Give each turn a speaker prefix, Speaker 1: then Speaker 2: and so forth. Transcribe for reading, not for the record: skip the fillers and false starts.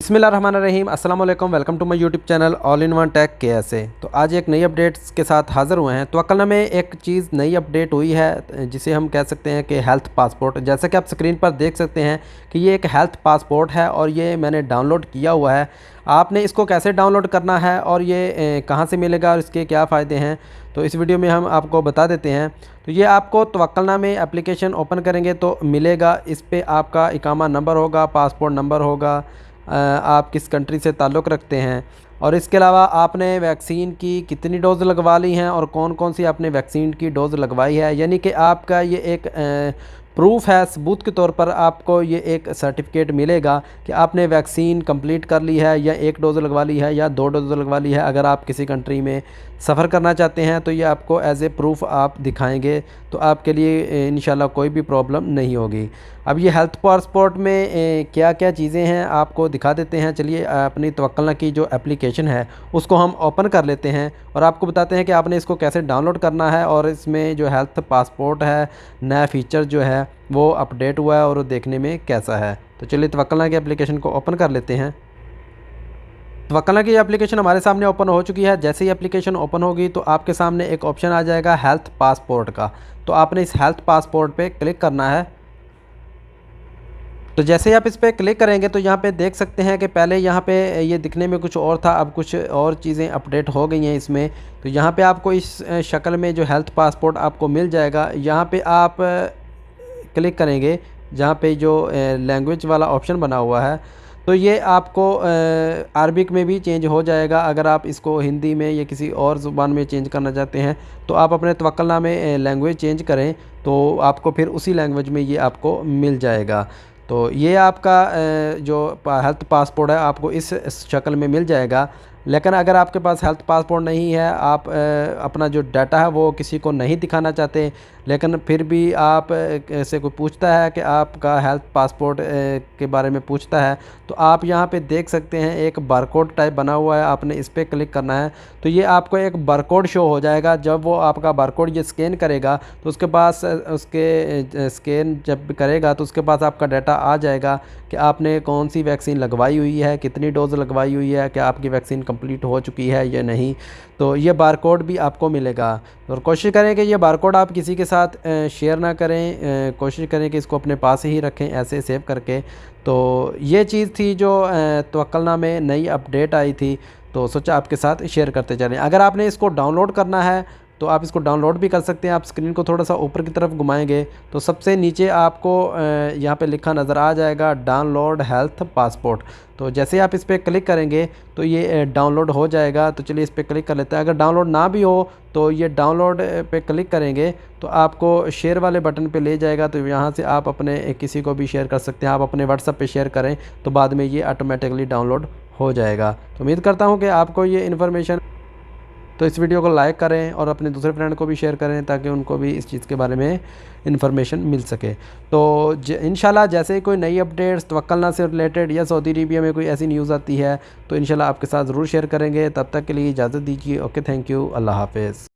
Speaker 1: बिस्मिल्लाहिर्रहमानिर्रहीम अस्सलाम वालेकुम। Welcome to my YouTube channel all in one tech KSA। तो आज एक नई अपडेट्स के साथ हाज़िर हुए हैं। तवक्कलना में एक चीज़ नई अपडेट हुई है जिसे हम कह सकते हैं कि हेल्थ पासपोर्ट। जैसा कि आप स्क्रीन पर देख सकते हैं कि ये एक हेल्थ पासपोर्ट है और ये मैंने डाउनलोड किया हुआ है। आपने इसको कैसे डाउनलोड करना है और ये कहाँ से मिलेगा और इसके क्या फ़ायदे हैं, तो इस वीडियो में हम आपको बता देते हैं। तो ये आपको तवक्कलना में एप्लीकेशन ओपन करेंगे तो मिलेगा। इस पर आपका इकामा नंबर होगा, पासपोर्ट नंबर होगा, आप किस कंट्री से ताल्लुक़ रखते हैं और इसके अलावा आपने वैक्सीन की कितनी डोज़ लगवा ली हैं और कौन कौन सी आपने वैक्सीन की डोज़ लगवाई है। यानी कि आपका ये एक प्रूफ है, सबूत के तौर पर आपको ये एक सर्टिफिकेट मिलेगा कि आपने वैक्सीन कंप्लीट कर ली है या एक डोज़ लगवा ली है या 2 डोज़ लगवा ली है। अगर आप किसी कंट्री में सफ़र करना चाहते हैं तो ये आपको एज़ ए प्रूफ आप दिखाएंगे तो आपके लिए इंशाल्लाह कोई भी प्रॉब्लम नहीं होगी। अब ये हेल्थ पासपोर्ट में क्या क्या चीज़ें हैं आपको दिखा देते हैं। चलिए अपनी तवक्कलना की जो एप्लीकेशन है उसको हम ओपन कर लेते हैं और आपको बताते हैं कि आपने इसको कैसे डाउनलोड करना है और इसमें जो हेल्थ पासपोर्ट है नया फ़ीचर जो है वो अपडेट हुआ है और देखने में कैसा है। तो चलिए तवक्कलना की एप्लीकेशन को ओपन कर लेते हैं। तवक्कलना की एप्लीकेशन हमारे सामने ओपन हो चुकी है। जैसे ही एप्लीकेशन ओपन होगी तो आपके सामने एक ऑप्शन आ जाएगा हेल्थ पासपोर्ट का। तो आपने इस हेल्थ पासपोर्ट पे क्लिक करना है। तो जैसे ही आप इस पर क्लिक करेंगे तो यहाँ पे देख सकते हैं कि पहले यहाँ पे ये दिखने में कुछ और था, अब कुछ और चीज़ें अपडेट हो गई हैं इसमें। तो यहाँ पे आपको इस शक्ल में जो हेल्थ पासपोर्ट आपको मिल जाएगा। यहाँ पे आप क्लिक करेंगे जहाँ पे जो लैंग्वेज वाला ऑप्शन बना हुआ है तो ये आपको अरबिक में भी चेंज हो जाएगा। अगर आप इसको हिंदी में या किसी और ज़ुबान में चेंज करना चाहते हैं तो आप अपने तवक्कलना में लैंग्वेज चेंज करें तो आपको फिर उसी लैंग्वेज में ये आपको मिल जाएगा। तो ये आपका जो हेल्थ पासपोर्ट है आपको इस शक्ल में मिल जाएगा। लेकिन अगर आपके पास हेल्थ पासपोर्ट नहीं है, आप अपना जो डाटा है वो किसी को नहीं दिखाना चाहते, लेकिन फिर भी आप से कोई पूछता है कि आपका हेल्थ पासपोर्ट के बारे में पूछता है तो आप यहाँ पे देख सकते हैं एक बारकोड टाइप बना हुआ है, आपने इस पर क्लिक करना है। तो ये आपको एक बारकोड शो हो जाएगा। जब वो आपका बारकोड ये स्कैन करेगा तो उसके पास उसके स्कैन जब करेगा तो उसके पास आपका डाटा आ जाएगा कि आपने कौन सी वैक्सीन लगवाई हुई है, कितनी डोज़ लगवाई हुई है, कि आपकी वैक्सीन कंप्लीट हो चुकी है या नहीं। तो ये बारकोड भी आपको मिलेगा और कोशिश करें कि ये बारकोड आप किसी के साथ शेयर ना करें, कोशिश करें कि इसको अपने पास ही रखें ऐसे सेव करके। तो ये चीज़ थी जो तवक्कलना में नई अपडेट आई थी, तो सोचा आपके साथ शेयर करते चलें। अगर आपने इसको डाउनलोड करना है तो आप इसको डाउनलोड भी कर सकते हैं। आप स्क्रीन को थोड़ा सा ऊपर की तरफ घुमाएंगे तो सबसे नीचे आपको यहाँ पे लिखा नज़र आ जाएगा डाउनलोड हेल्थ पासपोर्ट। तो जैसे आप इस पर क्लिक करेंगे तो ये डाउनलोड हो जाएगा। तो चलिए इस पर क्लिक कर लेते हैं। अगर डाउनलोड ना भी हो तो ये डाउनलोड पे क्लिक करेंगे तो आपको शेयर वाले बटन पे ले जाएगा। तो यहाँ से आप अपने किसी को भी शेयर कर सकते हैं। आप अपने व्हाट्सएप पे शेयर करें तो बाद में ये ऑटोमेटिकली डाउनलोड हो जाएगा। तो उम्मीद करता हूँ कि आपको ये इन्फॉर्मेशन, तो इस वीडियो को लाइक करें और अपने दूसरे फ्रेंड को भी शेयर करें ताकि उनको भी इस चीज़ के बारे में इन्फॉर्मेशन मिल सके। तो इंशाल्लाह जैसे ही कोई नई अपडेट्स तवक्कलना से रिलेटेड या सऊदी अरेबिया में कोई ऐसी न्यूज़ आती है तो इंशाल्लाह आपके साथ ज़रूर शेयर करेंगे। तब तक के लिए इजाज़त दीजिए। ओके, थैंक यू, अल्लाह हाफ़िज़।